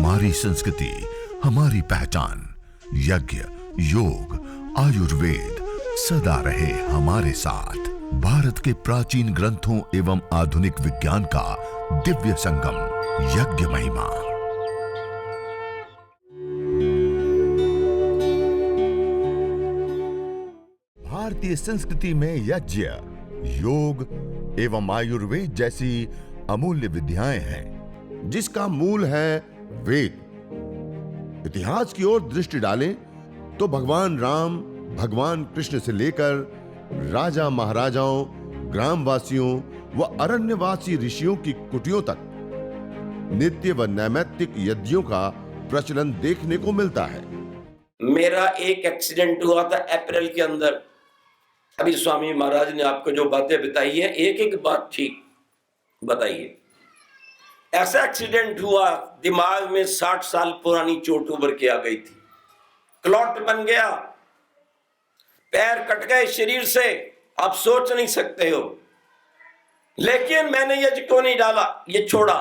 हमारी संस्कृति, हमारी पहचान। यज्ञ, योग, आयुर्वेद सदा रहे हमारे साथ। भारत के प्राचीन ग्रंथों एवं आधुनिक विज्ञान का दिव्य संगम, यज्ञ महिमा। भारतीय संस्कृति में यज्ञ, योग एवं आयुर्वेद जैसी अमूल्य विद्याएं हैं, जिसका मूल है वेद। इतिहास की ओर दृष्टि डालें तो भगवान राम, भगवान कृष्ण से लेकर राजा महाराजाओं, ग्रामवासियों व अरण्यवासी ऋषियों की कुटियों तक नित्य व नैमित्तिक यज्ञों का प्रचलन देखने को मिलता है। मेरा एक एक्सीडेंट हुआ था अप्रैल के अंदर। अभी स्वामी महाराज ने आपको जो बातें बताई है, एक एक बात ठीक बताइए। ऐसा एक्सीडेंट हुआ, दिमाग में 60 साल पुरानी चोट उभर के आ गई थी, क्लॉट बन गया, पैर कट गए शरीर से, आप सोच नहीं सकते हो। लेकिन मैंने यज्ञ को नहीं डाला, ये छोड़ा।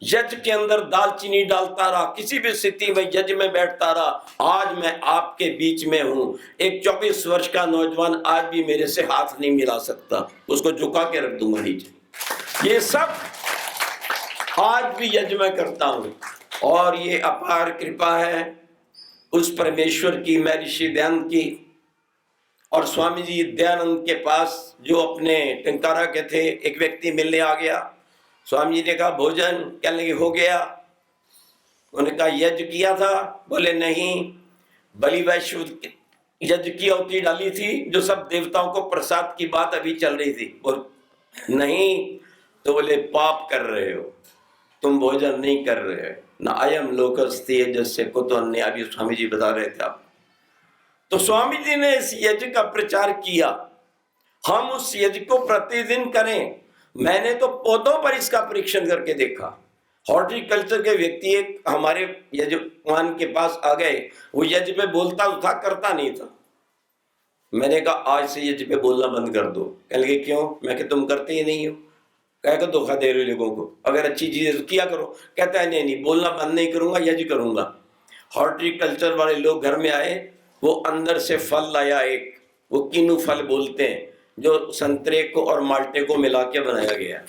यज्ञ के अंदर दालचीनी डालता रहा, किसी भी स्थिति में यज्ञ में बैठता रहा। आज मैं आपके बीच में हूं। एक 24 वर्ष का नौजवान आज भी मेरे से हाथ नहीं मिला सकता, उसको झुका के रख दूंगा नीचे। ये सब आज भी यज्ञ में करता हूं, और ये अपार कृपा है उस परमेश्वर की, मैं ऋषि दयानंद की। और स्वामी जी दयानंद के पास जो अपने टंकारा के थे, एक व्यक्ति मिलने आ गया। स्वामी जी ने कहा भोजन, कहने लगे हो गया। उन्होंने कहा यज्ञ किया था? बोले नहीं, बलि वैश्य यज्ञ की आहुति डाली थी, जो सब देवताओं को प्रसाद की बात अभी चल रही थी। बोल नहीं, तो बोले पाप कर रहे हो, तुम भोजन नहीं कर रहे हो ना। अयम लोकस्ति यज्ञस्य कुतो अन्य, अभी स्वामी जी बता रहे थे आप। तो स्वामी जी ने इस यज्ञ का प्रचार किया, हम उस यज्ञ को प्रतिदिन करें। मैंने तो पौधों पर इसका परीक्षण करके देखा। हॉर्टिकल्चर के व्यक्ति एक हमारे यजमान के पास आ गए, वो यज्ञ पे बोलता था, करता नहीं था। मैंने कहा आज से यज्ञ पे बोलना बंद कर दो। कहने लगे क्यों? मैं कि तुम करते ही नहीं हो। कह धोखा दे रहे हो लोगों को, अगर अच्छी चीजें तो किया करो। कहता है नहीं, बोलना बंद नहीं करूंगा, यज्ञ करूंगा। हॉर्टिकल्चर वाले लोग घर में आए, वो अंदर से फल लाया एक, वो किन्नू फल बोलते हैं, जो संतरे को और माल्टे को मिला के बनाया गया।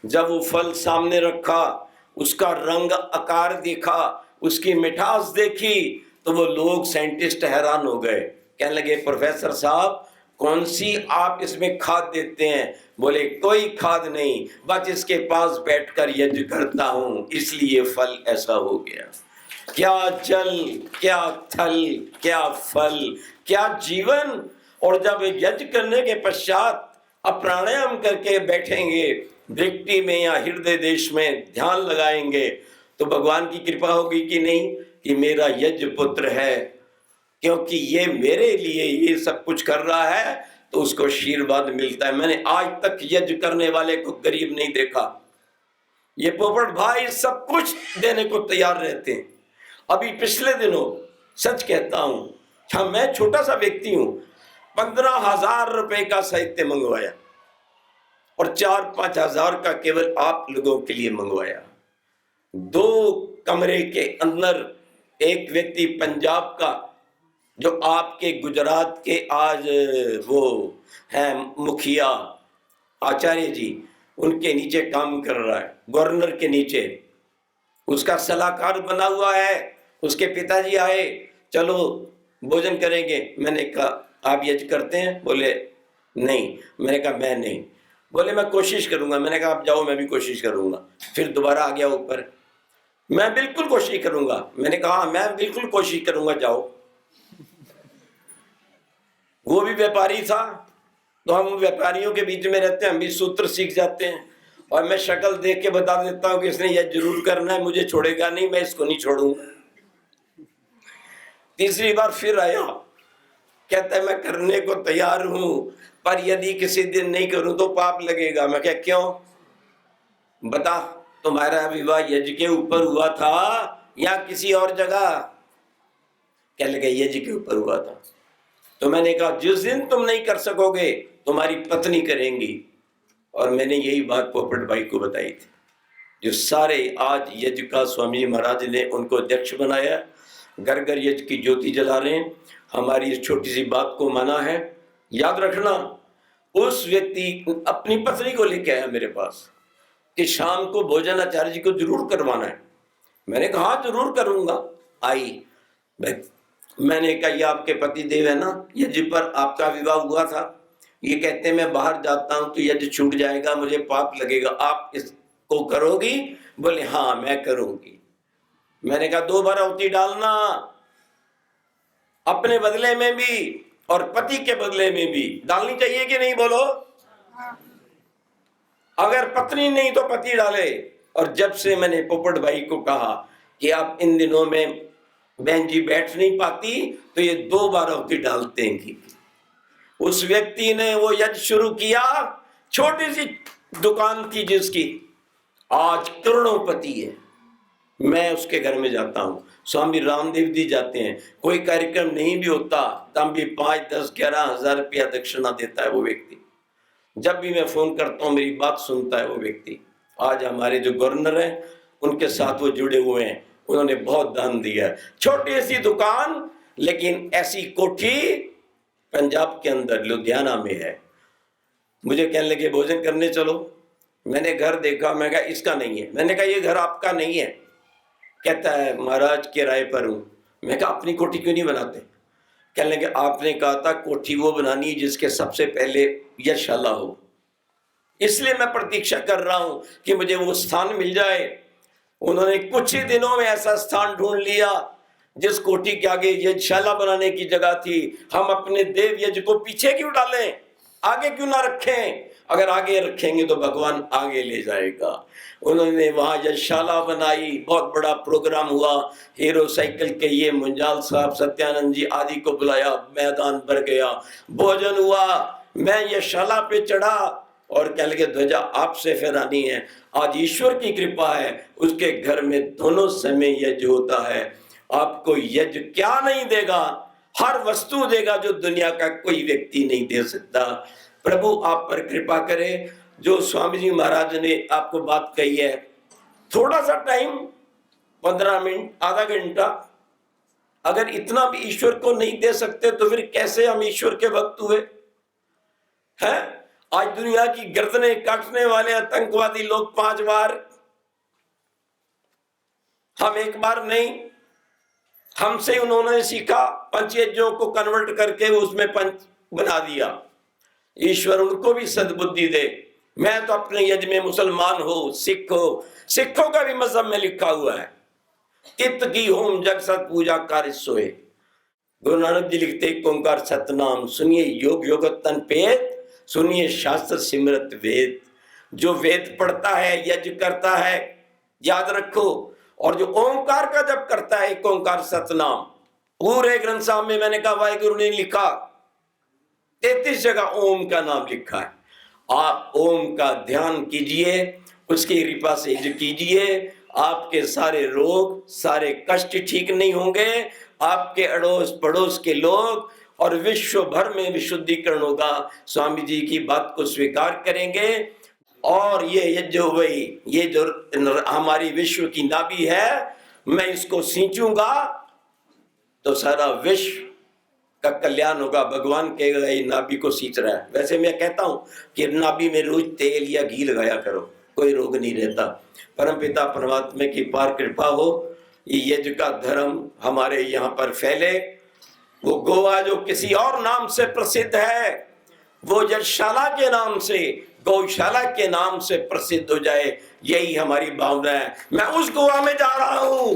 जब वो फल सामने रखा, उसका रंग आकार देखा, उसकी मिठास देखी, तो वो लोग साइंटिस्ट हैरान हो गए। कहने लगे प्रोफेसर साहब कौन सी आप इसमें खाद देते हैं? बोले कोई खाद नहीं, बस इसके पास बैठकर यज्ञ करता हूं, इसलिए फल ऐसा हो गया। क्या जल, क्या थल, क्या फल, क्या जीवन। और जब यज्ञ करने के पश्चात अब प्राणायाम करके बैठेंगे, दृष्टि में या हृदय देश में ध्यान लगाएंगे, तो भगवान की कृपा होगी कि नहीं कि मेरा यज्ञ पुत्र है, क्योंकि ये मेरे लिए ये सब कुछ कर रहा है, तो उसको आशीर्वाद मिलता है। मैंने आज तक यज्ञ करने वाले को गरीब नहीं देखा। ये पोपट भाई सब कुछ देने को तैयार रहते हैं। अभी पिछले दिनों सच कहता हूं, हाँ मैं छोटा सा व्यक्ति हूं, 15,000 रुपए का साहित्य मंगवाया और 4-5 हजार का केवल आप लोगों के लिए मंगवाया। 2 कमरे के अंदर एक व्यक्ति पंजाब का, जो आपके गुजरात के आज वो हैं मुखिया आचार्य जी, उनके नीचे काम कर रहा है, गवर्नर के नीचे, उसका सलाहकार बना हुआ है। उसके पिताजी आए, चलो भोजन करेंगे। मैंने कहा आप यज्ञ करते हैं? बोले नहीं। मैंने कहा मैं नहीं। बोले मैं कोशिश करूंगा। मैंने कहा आप जाओ, मैं भी कोशिश करूंगा। फिर दोबारा आ गया ऊपर, मैं बिल्कुल कोशिश करूंगा। मैंने कहा मैं बिल्कुल कोशिश करूंगा, जाओ। वो भी व्यापारी था, तो हम व्यापारियों के बीच में रहते हैं, हम भी सूत्र सीख जाते हैं। और मैं शक्ल देख के बता देता हूं कि इसने यह जरूर करना है, मुझे छोड़ेगा नहीं, मैं इसको नहीं छोड़ूंगा। तीसरी बार फिर आया, कहता है मैं करने को तैयार हूं, पर यदि किसी दिन नहीं करूं तो पाप लगेगा। मैं क्या क्यों? बता, तुम्हारा विवाह यज्ञ के ऊपर हुआ था या किसी और जगह? कहने लगे यज्ञ के ऊपर हुआ था। तो मैंने कहा जिस दिन तुम नहीं कर सकोगे, तुम्हारी पत्नी करेंगी। और मैंने यही बात पोपट भाई को बताई थी। जो सारे आज यज्ञ का स्वामी महाराज ने उनको अध्यक्ष बनाया, घर घर यज्ञ की ज्योति जला रहे हैं। हमारी इस छोटी सी बात को माना है। याद रखना, उस व्यक्ति अपनी पत्नी को लेके आया मेरे पास कि शाम को भोजन आचार्य जी को जरूर करवाना है। मैंने कहा जरूर करूंगा। आई, मैंने कहा ये आपके पति देव है ना, यज्ञ पर आपका विवाह हुआ था, ये कहते हैं मैं बाहर जाता हूं तो यज्ञ छूट जाएगा, मुझे पाप लगेगा, आप इसको करोगी? बोले हाँ मैं करूंगी। मैंने कहा 2 बार आहुति डालना, अपने बदले में भी और पति के बदले में भी डालनी चाहिए कि नहीं, बोलो। अगर पत्नी नहीं तो पति डाले। और जब से मैंने पोपट भाई को कहा कि आप इन दिनों में बहन जी बैठ नहीं पाती तो ये 2 बार आहुति डालते हैं, उस व्यक्ति ने वो यज्ञ शुरू किया। छोटी सी दुकान थी जिसकी, आज करोड़ों है। मैं उसके घर में जाता हूँ, स्वामी रामदेव जी जाते हैं, कोई कार्यक्रम नहीं भी होता तब भी 5, 10, 11 हजार रुपया दक्षिणा देता है वो व्यक्ति। जब भी मैं फोन करता हूँ मेरी बात सुनता है वो व्यक्ति। आज हमारे जो गवर्नर हैं उनके साथ वो जुड़े हुए हैं, उन्होंने बहुत दान दिया है। छोटी सी दुकान, लेकिन ऐसी कोठी पंजाब के अंदर लुधियाना में है। मुझे कहने लगे भोजन करने चलो। मैंने घर देखा, मैं कहा इसका नहीं है। मैंने कहा ये घर आपका नहीं है। कहता है महाराज किराए पर हूं। मैं कहा अपनी कोठी क्यों नहीं बनाते? कहने लगे आपने कहा था कोठी वो बनानी जिसके सबसे पहले यशशाला हो, इसलिए मैं प्रतीक्षा कर रहा हूं कि मुझे वो स्थान मिल जाए। उन्होंने कुछ ही दिनों में ऐसा स्थान ढूंढ लिया जिस कोठी के आगे यज्ञशाला बनाने की जगह थी। हम अपने देव यज्ञ को पीछे क्यों डालें, आगे क्यों ना रखें? अगर आगे रखेंगे तो भगवान आगे ले जाएगा। उन्होंने वहां यज्ञशाला बनाई, बहुत बड़ा प्रोग्राम हुआ। हीरो साइकिल के ये मुंजाल साहब, सत्यानंद जी आदि को बुलाया, मैदान भर गया, भोजन हुआ। मैं यज्ञशाला पे चढ़ा और कह लगे ध्वजा आपसे फहरानी है। आज ईश्वर की कृपा है, उसके घर में दोनों समय यज्ञ होता है। आपको यज्ञ क्या नहीं देगा, हर वस्तु देगा जो दुनिया का कोई व्यक्ति नहीं दे सकता। प्रभु आप पर कृपा करे। जो स्वामी जी महाराज ने आपको बात कही है, थोड़ा सा टाइम 15 मिनट, आधा घंटा, अगर इतना भी ईश्वर को नहीं दे सकते तो फिर कैसे हम ईश्वर के भक्त हुए हैं? आज दुनिया की गर्दनें काटने वाले आतंकवादी लोग 5 बार, हम 1 बार नहीं। हमसे उन्होंने सीखा, पंचयज्ञों को कन्वर्ट करके उसमें पंच बना दिया। ईश्वर उनको भी सद्बुद्धि दे। मैं तो अपने यज्ञ में मुसलमान हो, सिख हो, सिखों का भी मजहब में लिखा हुआ है, चित्त की होम जग सत पूजा कार्य सोए। गुरु नानक जी लिखते ओंकार सतनाम, सुनिए योग योग तन पेद, सुनिए शास्त्र सिमरत वेद। जो वेद पढ़ता है, यज्ञ करता है, याद रखो, और जो ओंकार का जप करता है, एक ओंकार सतनाम, पूरे ग्रंथ साहब में मैंने कहा वाहिगुरु ने लिखा 33 जगह ओम का नाम लिखा है। आप ओम का ध्यान कीजिए, उसकी कृपा से यज्ञ कीजिए, आपके सारे रोग, सारे कष्ट ठीक नहीं होंगे। आपके अड़ोस पड़ोस के लोग और विश्व भर में विशुद्धिकरण होगा। स्वामी जी की बात को स्वीकार करेंगे और ये जो वही ये जो हमारी विश्व की नाभि है, मैं इसको सींचूंगा तो सारा विश्व का कल्याण होगा। भगवान कहेगा ये नाभि को सींच रहा है। वैसे मैं कहता हूं कि नाभि में रोज तेल या घी लगाया करो, कोई रोग नहीं रहता। परमपिता परमात्मा की पार कृपा हो, ये यज्ञ का धर्म हमारे यहाँ पर फैले। वो गोवा जो किसी और नाम से प्रसिद्ध है, वो यज्ञशाला के नाम से, गौशाला के नाम से प्रसिद्ध हो जाए, यही हमारी भावना है। मैं उस गोवा में जा रहा हूं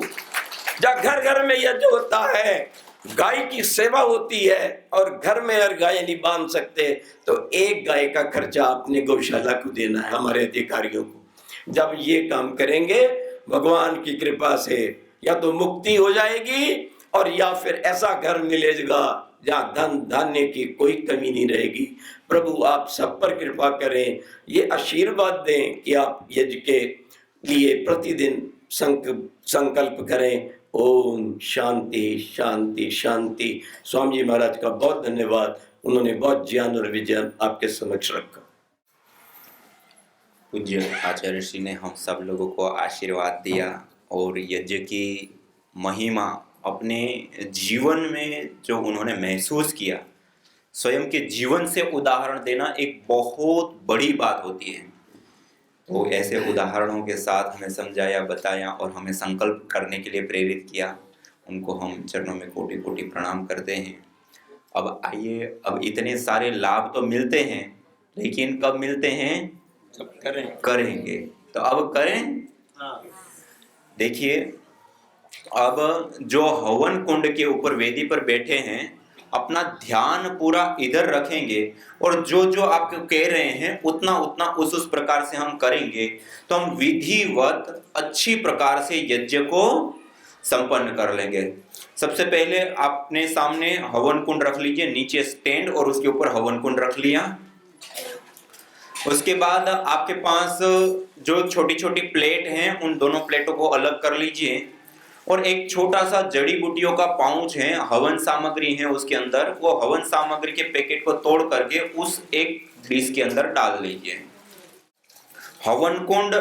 जहाँ घर घर में यज्ञ होता है, गाय की सेवा होती है, और घर में अगर गाय नहीं बांध सकते तो एक गाय का खर्चा आपने गौशाला को देना है, हमारे अधिकारियों को। जब ये काम करेंगे भगवान की कृपा से या तो मुक्ति हो जाएगी और या फिर ऐसा घर मिलेगा जहाँ धन धान्य की कोई कमी नहीं रहेगी। प्रभु आप सब पर कृपा करें, ये आशीर्वाद दें कि आप यज्ञ के लिए प्रतिदिन संकल्प करें। ओम शांति शांति शांति। स्वामी जी महाराज का बहुत धन्यवाद, उन्होंने बहुत ज्ञान और विज्ञान आपके समक्ष रखा। पूज्य आचार्य श्री ने हम सब लोगों को आशीर्वाद दिया और यज्ञ की महिमा अपने जीवन में जो उन्होंने महसूस किया, स्वयं के जीवन से उदाहरण देना एक बहुत बड़ी बात होती है। तो ऐसे उदाहरणों के साथ हमें समझाया, बताया और हमें संकल्प करने के लिए प्रेरित किया। उनको हम चरणों में कोटि कोटि प्रणाम करते हैं। अब आइए, अब इतने सारे लाभ तो मिलते हैं, लेकिन कब मिलते हैं? सब करेंगे। तो अब करें। देखिए, अब जो हवन कुंड के ऊपर वेदी पर बैठे हैं, अपना ध्यान पूरा इधर रखेंगे और जो जो आपको कह रहे हैं उतना उतना उस प्रकार से हम करेंगे, तो हम विधिवत अच्छी प्रकार से यज्ञ को संपन्न कर लेंगे। सबसे पहले आपने सामने हवन कुंड रख लीजिए, नीचे स्टैंड और उसके ऊपर हवन कुंड रख लिया। उसके बाद आपके पास जो छोटी छोटी प्लेट हैं, उन दोनों प्लेटों को अलग कर लीजिए और एक छोटा सा जड़ी बूटियों का पाउच है, हवन सामग्री है उसके अंदर, वो हवन सामग्री के पैकेट को तोड़ करके उस एक डिश के अंदर डाल लीजिए। हवन कुंड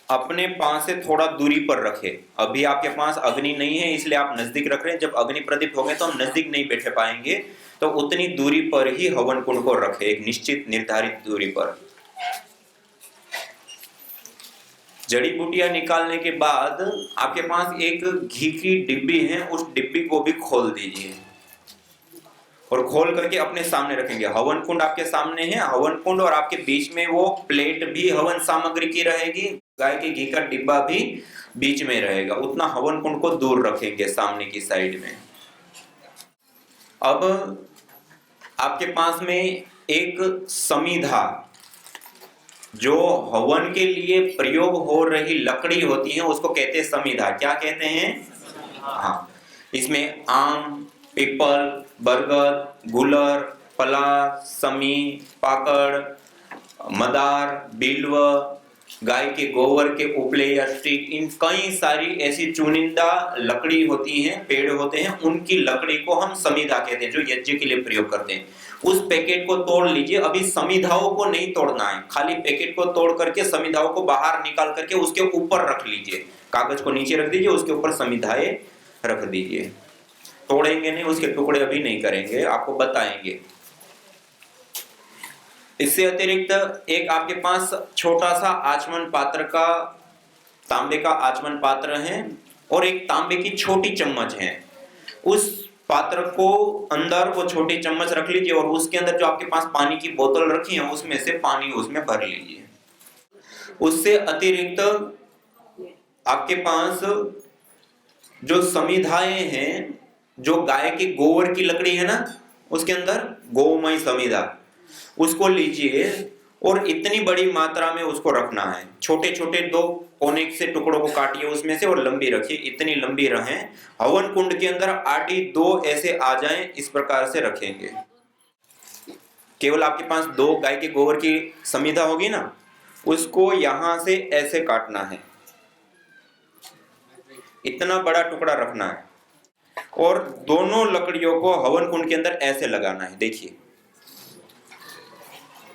अपने पास से थोड़ा दूरी पर रखे। अभी आपके पास अग्नि नहीं है इसलिए आप नजदीक रख रहे हैं, जब अग्नि प्रदीप्त हो गए तो हम नजदीक नहीं बैठ पाएंगे, तो उतनी दूरी पर ही हवन कुंड को रखे, एक निश्चित निर्धारित दूरी पर। जड़ी बूटियां निकालने के बाद आपके पास एक घी की डिब्बी है, उस डिब्बी को भी खोल दीजिए और खोल करके अपने सामने रखेंगे। हवन कुंड आपके सामने है, हवन कुंड और आपके बीच में वो प्लेट भी हवन सामग्री की रहेगी, गाय के घी का डिब्बा भी बीच में रहेगा। उतना हवन कुंड को दूर रखेंगे सामने की साइड में। अब आपके पास में एक समिधा, जो हवन के लिए प्रयोग हो रही लकड़ी होती है उसको कहते हैं समिधा। क्या कहते हैं? हाँ, इसमें आम, पीपल, बरगद, गुलर, पलाश, समी, पाकड़, मदार, बिल्व, गाय के गोबर के उपले या स्टिक, इन कई सारी ऐसी चुनिंदा लकड़ी होती हैं, पेड़ होते हैं, उनकी लकड़ी को हम समिधा कहते हैं, जो यज्ञ के लिए प्रयोग करते हैं। उस पैकेट को तोड़ लीजिए। अभी समिधाओं को नहीं तोड़ना है, खाली पैकेट को तोड़ करके समिधाओं को बाहर निकाल करके उसके ऊपर रख लीजिए। कागज को नीचे रख दीजिए, उसके ऊपर समिधाएं रख दीजिए। तोड़ेंगे नहीं, उसके टुकड़े अभी नहीं करेंगे, आपको बताएंगे। इससे अतिरिक्त एक आपके पास छोटा सा आचमन पात्र का, तांबे का आचमन पात्र है और एक तांबे की छोटी चम्मच है। उस पात्र को अंदर वो छोटी चम्मच रख लीजिए और उसके अंदर जो आपके पास पानी की बोतल रखी है उसमें से पानी उसमें भर लीजिए। उससे अतिरिक्त आपके पास जो समिधाएं हैं, जो गाय के गोबर की लकड़ी है ना, उसके अंदर गोमय समिधा, उसको लीजिए और इतनी बड़ी मात्रा में उसको रखना है। छोटे छोटे 2 कोने से टुकड़ों को काटिए उसमें से और लंबी रखिए, इतनी लंबी रहे हवन कुंड के अंदर आटी 2 ऐसे आ जाएं, इस प्रकार से रखेंगे। केवल आपके पास 2 गाय के गोबर की समिधा होगी ना, उसको यहां से ऐसे काटना है, इतना बड़ा टुकड़ा रखना है और दोनों लकड़ियों को हवन कुंड के अंदर ऐसे लगाना है। देखिए,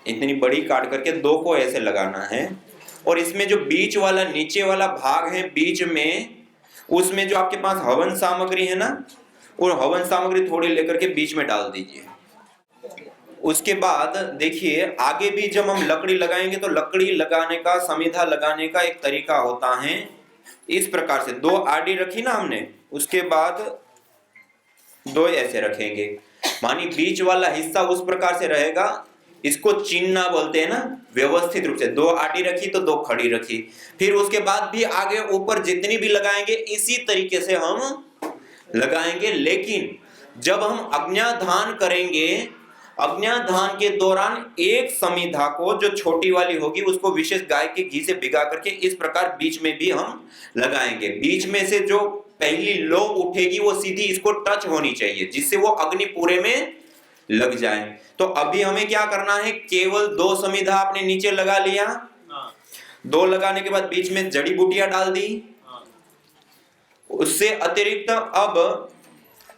इतनी बड़ी काट करके 2 को ऐसे लगाना है और इसमें जो बीच वाला, नीचे वाला भाग है बीच में, उसमें जो आपके पास हवन सामग्री है ना, और हवन सामग्री थोड़ी लेकर के बीच में डाल दीजिए। उसके बाद देखिए, आगे भी जब हम लकड़ी लगाएंगे तो लकड़ी लगाने का, समिधा लगाने का एक तरीका होता है इस प्रकार से। 2 आड़ी रखी ना हमने, उसके बाद 2 ऐसे रखेंगे, मानी बीच वाला हिस्सा उस प्रकार से रहेगा, इसको चिन्ना बोलते हैं ना, व्यवस्थित रूप से 2 आड़ी रखी तो 2 खड़ी रखी। फिर उसके बाद भी आगे ऊपर जितनी भी लगाएंगे इसी तरीके से हम लगाएंगे। लेकिन जब हम अग्न्याधान करेंगे, अग्न्याधान के दौरान एक समिधा को, जो छोटी वाली होगी, उसको विशेष गाय के घी से भिगा करके इस प्रकार बीच में भी हम लगाएंगे। बीच में से जो पहली लो उठेगी वो सीधी इसको टच होनी चाहिए, जिससे वो अग्नि पूरे में लग जाए। तो अभी हमें क्या करना है, केवल 2 समिधा आपने नीचे लगा लिया, 2 लगाने के बाद बीच में जड़ी बूटियां डाल दी। उससे अतिरिक्त अब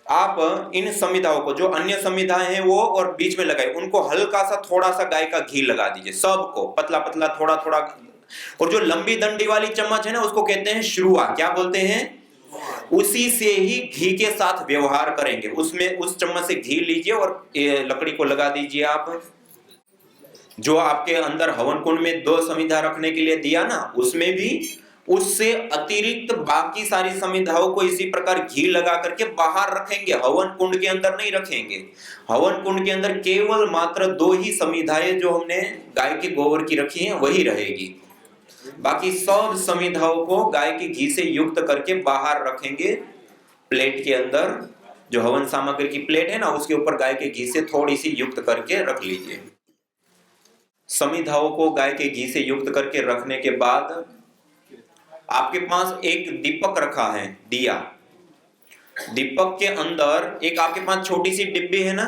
आप इन समिधाओं को, जो अन्य समिधाएं हैं वो और बीच में लगाए, उनको हल्का सा थोड़ा सा गाय का घी लगा दीजिए, सबको पतला पतला थोड़ा थोड़ा। और जो लंबी डंडी वाली चम्मच है ना, उसको कहते हैं श्रुआ। क्या बोलते हैं? उसी से ही घी के साथ व्यवहार करेंगे। उसमें उस चम्मच से घी लीजिए और ये लकड़ी को लगा दीजिए आप। जो आपके अंदर हवन कुंड में 2 समिधा रखने के लिए दिया ना, उसमें भी उससे अतिरिक्त बाकी सारी समिधाओं को इसी प्रकार घी लगा करके बाहर रखेंगे, हवन कुंड के अंदर नहीं रखेंगे। हवन कुंड के अंदर केवल मात्र 2 ही समिधाएं जो हमने गाय के गोबर की रखी हैं वही रहेगी। बाकी सब समिधाओं को गाय के घी से युक्त करके बाहर रखेंगे। प्लेट के अंदर जो हवन सामग्री की प्लेट है ना, उसके ऊपर गाय के घी से थोड़ी सी युक्त करके रख लीजिए। समिधाओं को गाय के घी से युक्त करके रखने के बाद आपके पास एक दीपक रखा है, दिया। दीपक के अंदर एक आपके पास छोटी सी डिब्बी है ना,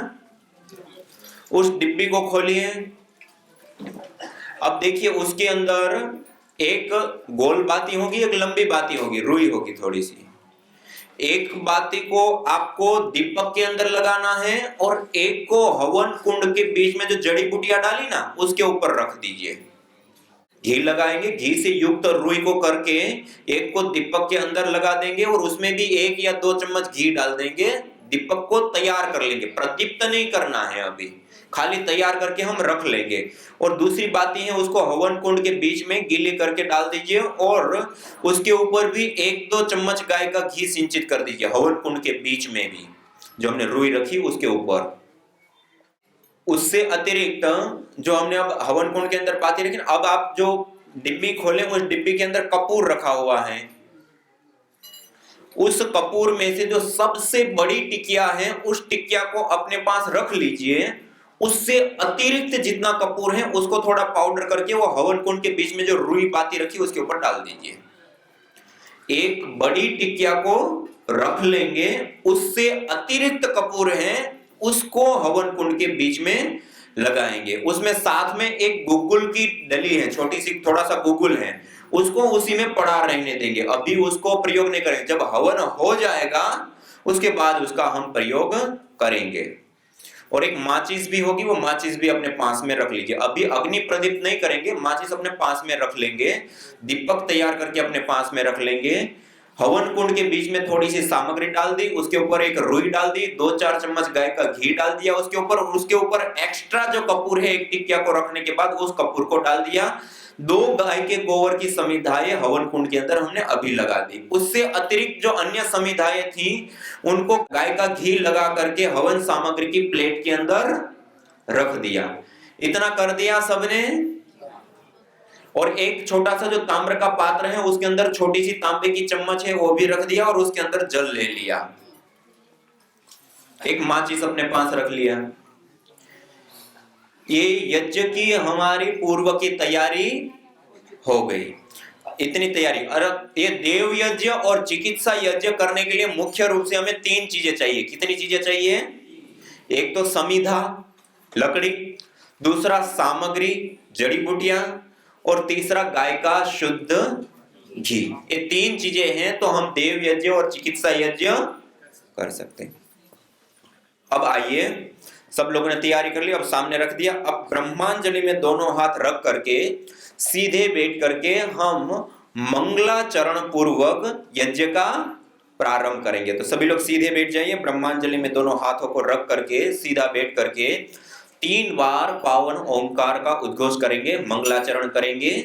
उस डिब्बी को खोलिए। अब देखिए उसके अंदर एक गोल बाती होगी, एक लंबी बाती होगी, रुई होगी थोड़ी सी। एक बाती को आपको दीपक के अंदर लगाना है और एक को हवन कुंड के बीच में जो जड़ी बूटियां डाली ना, उसके ऊपर रख दीजिए। घी लगाएंगे, घी से युक्त रुई को करके एक को दीपक के अंदर लगा देंगे और उसमें भी 1 या 2 चम्मच घी डाल देंगे। दीपक को तैयार कर लेंगे, प्रदीप्त नहीं करना है अभी, खाली तैयार करके हम रख लेंगे। और दूसरी बाती है, उसको हवन कुंड के बीच में गीली करके डाल दीजिए और उसके ऊपर भी 1-2 चम्मच गाय का घी सिंचित कर दीजिए, हवन कुंड के बीच में भी जो हमने रुई रखी उसके ऊपर। उससे अतिरिक्त जो हमने अब हवन कुंड के अंदर पाती रखी, अब आप जो डिब्बी खोले, उस डिब्बी के अंदर कपूर रखा हुआ है। उस कपूर में से जो सबसे बड़ी टिकिया है, उस टिकिया को अपने पास रख लीजिए। उससे अतिरिक्त जितना कपूर है उसको थोड़ा पाउडर करके वो हवन कुंड के बीच में जो रुई बाती रखी उसके ऊपर डाल दीजिए। एक बड़ी टिकिया को रख लेंगे, उससे अतिरिक्त कपूर है उसको हवन कुंड के बीच में लगाएंगे। उसमें साथ में एक गुगुल की डली है, छोटी सी थोड़ा सा गुगुल है, उसको उसी में पड़ा रहने देंगे। अभी उसको प्रयोग नहीं करेंगे, जब हवन हो जाएगा उसके बाद उसका हम प्रयोग करेंगे। और एक माचिस भी होगी, वो माचिस भी अपने पास में रख लीजिए। अभी अग्नि प्रदीप्त नहीं करेंगे, माचिस अपने पास में रख लेंगे, दीपक तैयार करके अपने पास में रख लेंगे। हवन कुंड के बीच में थोड़ी सी सामग्री डाल दी, उसके ऊपर एक रुई डाल दी, 2-4 चम्मच गाय का घी डाल दिया उसके ऊपर। उसके ऊपर एक्स्ट्रा जो कपूर है, एक टिकिया को रखने के बाद उस कपूर को डाल दिया। 2 गाय के गोबर की समिधाएं हवन कुंड के अंदर हमने अभी लगा दी। उससे अतिरिक्त जो अन्य समिधाएं थी उनको गाय का घी लगा करके हवन सामग्री की प्लेट के अंदर रख दिया। इतना कर दिया सबने। और एक छोटा सा जो ताम्र का पात्र है उसके अंदर छोटी सी तांबे की चम्मच है वो भी रख दिया और उसके अंदर जल ले लिया। एक माचिस अपने पास रख लिया। ये यज्ञ की हमारी पूर्व की तैयारी हो गई। इतनी तैयारी। अरे ये देव यज्ञ और चिकित्सा यज्ञ करने के लिए मुख्य रूप से हमें 3 चीजें चाहिए। कितनी चीजें चाहिए? एक तो समिधा लकड़ी, दूसरा सामग्री जड़ी बूटियां, और तीसरा गाय का शुद्ध घी। ये 3 चीजें हैं तो हम देव यज्ञ और चिकित्सा यज्ञ कर सकते हैं। अब आइए, सब लोगों ने तैयारी कर ली, अब सामने रख दिया। अब ब्रह्मांजलि में दोनों हाथ रख करके सीधे बैठ करके हम मंगलाचरण पूर्वक यज्ञ का प्रारंभ करेंगे। तो सभी लोग सीधे बैठ जाइए, ब्रह्मांजलि में दोनों हाथों को रख करके सीधा बैठ करके 3 बार पावन ओंकार का उद्घोष करेंगे, मंगलाचरण करेंगे।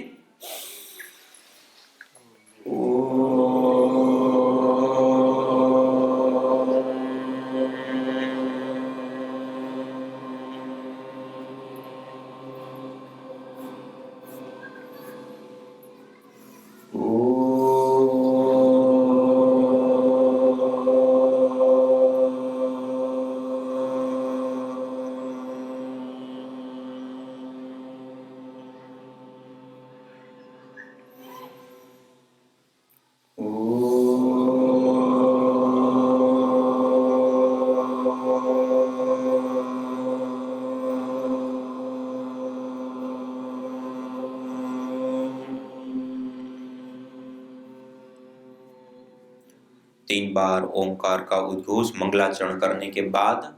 3 बार ओंकार का उद्घोष मंगलाचरण करने के बाद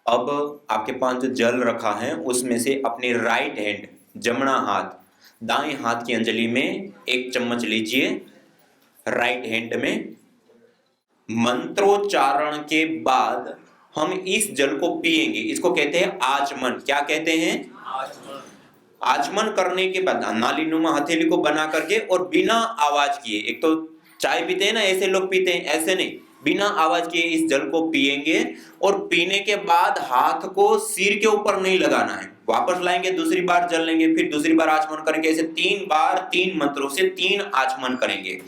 अब आपके पास जो जल रखा है उसमें से अपने राइट हैंड, जमना हाथ, दाएं हाथ की अंजलि में 1 चम्मच लीजिए। राइट हैंड में मंत्रोच्चारण के बाद हम इस जल को पिएंगे। इसको कहते हैं आचमन। क्या कहते हैं? आचमन करने के बाद नालीनुमा हथेली को बना करके और बिना आवाज किए, एक तो चाय पीते हैं ना ऐसे लोग पीते हैं, ऐसे नहीं, बिना आवाज किए इस जल को पिएंगे। और पीने के बाद हाथ को सिर के ऊपर नहीं लगाना है, वापस लाएंगे, दूसरी बार जल लेंगे, फिर दूसरी बार आचमन करेंगे। ऐसे 3 बार 3 मंत्रों से 3 आचमन करेंगे।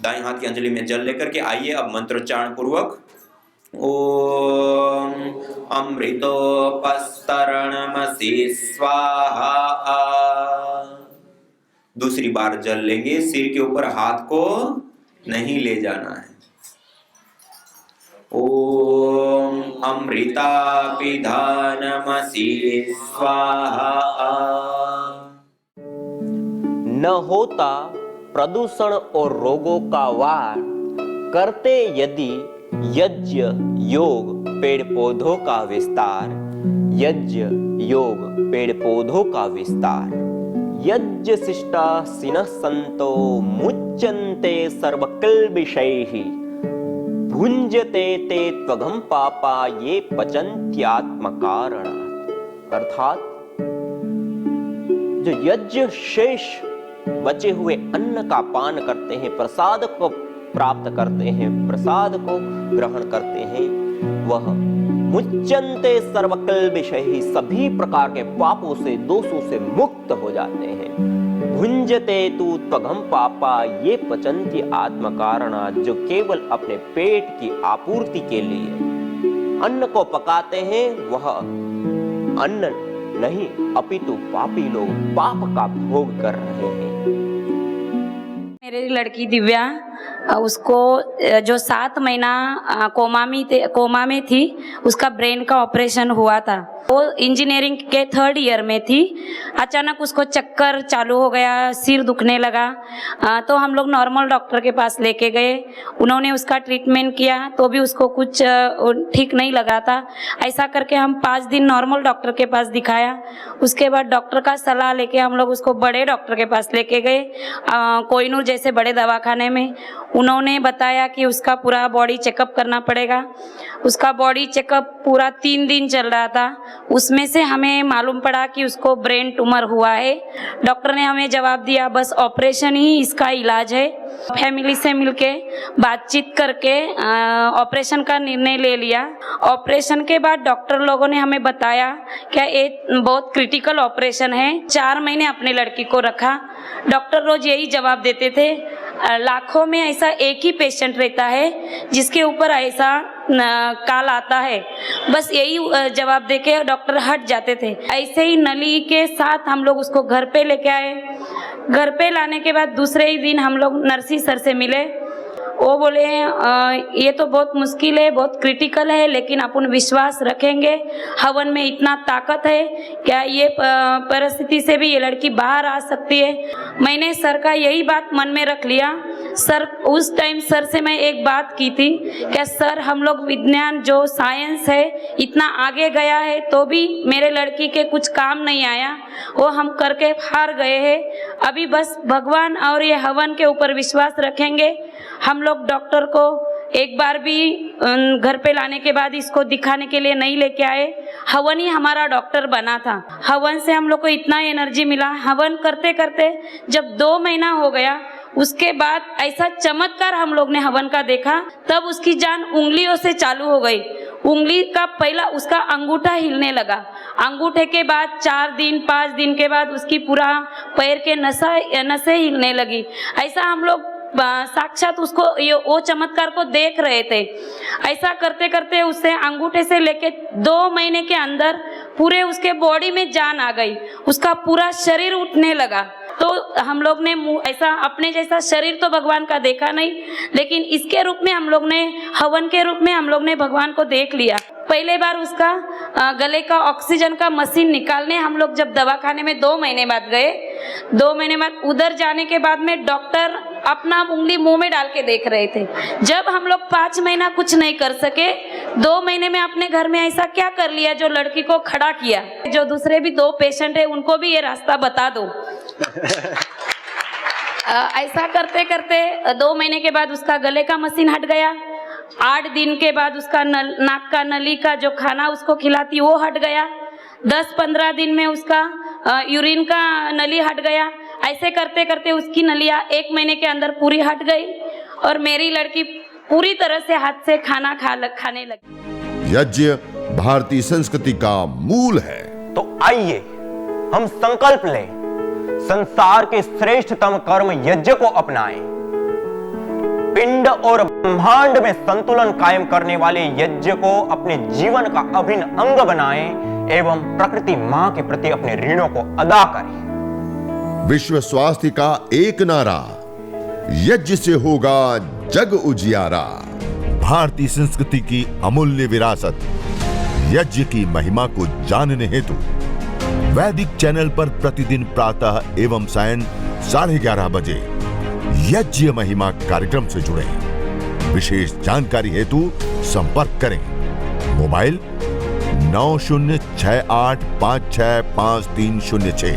दाएं हाथ की अंजलि में जल लेकर के आइए अब मंत्रोच्चारण पूर्वक ओम अमृतोपस्तरणमसि स्वाहा। दूसरी बार जल लेंगे, सिर के ऊपर हाथ को नहीं ले जाना है। ओम अमृतापिधानमसि स्वाहा। न होता प्रदूषण और रोगों का वार, करते यदि यज्ञ योग पेड़ पौधों का विस्तार। यज्ञ योग पेड़ पौधों का विस्तार। यज्ञ शिष्टा सिनः संतो मुच्यन्ते सर्वकिल्बिषैः। भुञ्जते ते त्वघं पापा ये पचन्त्यात्मकारणात्। अर्थात जो यज्ञ शेष बचे हुए अन्न का पान करते हैं, प्रसाद को प्राप्त करते हैं, प्रसाद को ग्रहण करते हैं, वह मुच्यन्ते सर्वकिल्बिषैः, सभी प्रकार के पापों से, दोषों से मुक्त हो जाते हैं। भुञ्जते तु त्वघं पापा ये पचन्ति आत्मकारणात्, जो केवल अपने पेट की आपूर्ति के लिए अन्न को पकाते हैं, वह अन्न नहीं अपितु पापी लोग पाप का भोग कर रहे हैं। मेरी लड़की दिव्या, उसको जो 7 महीना कोमा में थी, उसका ब्रेन का ऑपरेशन हुआ था। वो इंजीनियरिंग के 3rd ईयर में थी। अचानक उसको चक्कर चालू हो गया, सिर दुखने लगा, तो हम लोग नॉर्मल डॉक्टर के पास लेके गए। उन्होंने उसका ट्रीटमेंट किया तो भी उसको कुछ ठीक नहीं लगा था। ऐसा करके हम 5 दिन नॉर्मल डॉक्टर के पास दिखाया। उसके बाद डॉक्टर का सलाह लेके हम लोग उसको बड़े डॉक्टर के पास लेके गए, कोहिनूर जैसे बड़े दवाखाने में। उन्होंने बताया कि उसका पूरा बॉडी चेकअप करना पड़ेगा। उसका बॉडी चेकअप पूरा 3 दिन चल रहा था। उसमें से हमें मालूम पड़ा कि उसको ब्रेन ट्यूमर हुआ है। डॉक्टर ने हमें जवाब दिया बस ऑपरेशन ही इसका इलाज है। फैमिली से मिलके बातचीत करके ऑपरेशन का निर्णय ले लिया। ऑपरेशन के बाद डॉक्टर लोगों ने हमें बताया कि ये बहुत क्रिटिकल ऑपरेशन है। 4 महीने अपने लड़की को रखा। डॉक्टर रोज यही जवाब देते थे, लाखों में ऐसा एक ही पेशेंट रहता है जिसके ऊपर ऐसा काल आता है। बस यही जवाब देके डॉक्टर हट जाते थे। ऐसे ही नली के साथ हम लोग उसको घर पे लेके आए। घर पे लाने के बाद दूसरे ही दिन हम लोग नर्सी सर से मिले। वो बोले ये तो बहुत मुश्किल है, बहुत क्रिटिकल है, लेकिन अपन विश्वास रखेंगे, हवन में इतना ताकत है, क्या ये परिस्थिति से भी ये लड़की बाहर आ सकती है। मैंने सर का यही बात मन में रख लिया। सर उस टाइम सर से मैं एक बात की थी, क्या सर हम लोग विज्ञान जो साइंस है इतना आगे गया है तो भी मेरे लड़की के कुछ काम नहीं आया, वो हम करके हार गए हैं। अभी बस भगवान और ये हवन के ऊपर विश्वास रखेंगे। हम लोग डॉक्टर को एक बार भी घर पे लाने के बाद इसको दिखाने के लिए नहीं लेके आए। हवन ही हमारा डॉक्टर बना था। हवन से हम लोग को इतना एनर्जी मिला। हवन करते करते जब 2 महीना हो गया, उसके बाद ऐसा चमत्कार हम लोग ने हवन का देखा। तब उसकी जान उंगलियों से चालू हो गई। उंगली का पहला उसका अंगूठा हिलने लगा। अंगूठे के बाद 4 दिन 5 दिन के बाद उसकी पूरा पैर के नसें हिलने लगी। ऐसा हम लोग साक्षात उसको वो चमत्कार को देख रहे थे। ऐसा करते करते उससे अंगूठे से लेके 2 महीने के अंदर पूरे उसके बॉडी में जान आ गई। उसका पूरा शरीर उठने लगा। तो हम लोग ने ऐसा अपने जैसा शरीर तो भगवान का देखा नहीं, लेकिन इसके रूप में हम लोग ने, हवन के रूप में हम लोग ने भगवान को देख लिया। पहले बार उसका गले का ऑक्सीजन का मशीन निकालने हम लोग जब दवाखाने में 2 महीने बाद गए, 2 महीने बाद उधर जाने के बाद में डॉक्टर अपना उंगली मुंह में डाल के देख रहे थे। जब हम लोग 5 महीना कुछ नहीं कर सके, 2 महीने में अपने घर में ऐसा क्या कर लिया जो लड़की को खड़ा किया। जो दूसरे भी 2 पेशेंट है उनको भी ये रास्ता बता दो। ऐसा करते करते 2 महीने के बाद उसका गले का मशीन हट गया। 8 दिन के बाद उसका नाक का नली का जो खाना उसको खिलाती वो हट गया। 10-15 दिन में उसका यूरिन का नली हट गया। ऐसे करते करते उसकी नलियाँ 1 महीने के अंदर पूरी हट गई और मेरी लड़की पूरी तरह से हाथ से खाना खाने लगी। यज्ञ भारतीय संस्कृति का मूल है। तो आइए हम संकल्प लें, संसार के श्रेष्ठतम कर्म यज्ञ को अपनाएं। पिंड और ब्रह्मांड में संतुलन कायम करने वाले यज्ञ को अपने जीवन का अभिन्न अंग बनाएं एवं प्रकृति मां के प्रति अपने ऋणों को अदा करें। विश्व स्वास्थ्य का एक नारा, यज्ञ से होगा जग उजियारा। भारतीय संस्कृति की अमूल्य विरासत यज्ञ की महिमा को जानने हेतु वैदिक चैनल पर प्रतिदिन प्रातः एवं सायं 11:30 बजे यज्ञ महिमा कार्यक्रम से जुड़े। विशेष जानकारी हेतु संपर्क करें। मोबाइल 9068565306।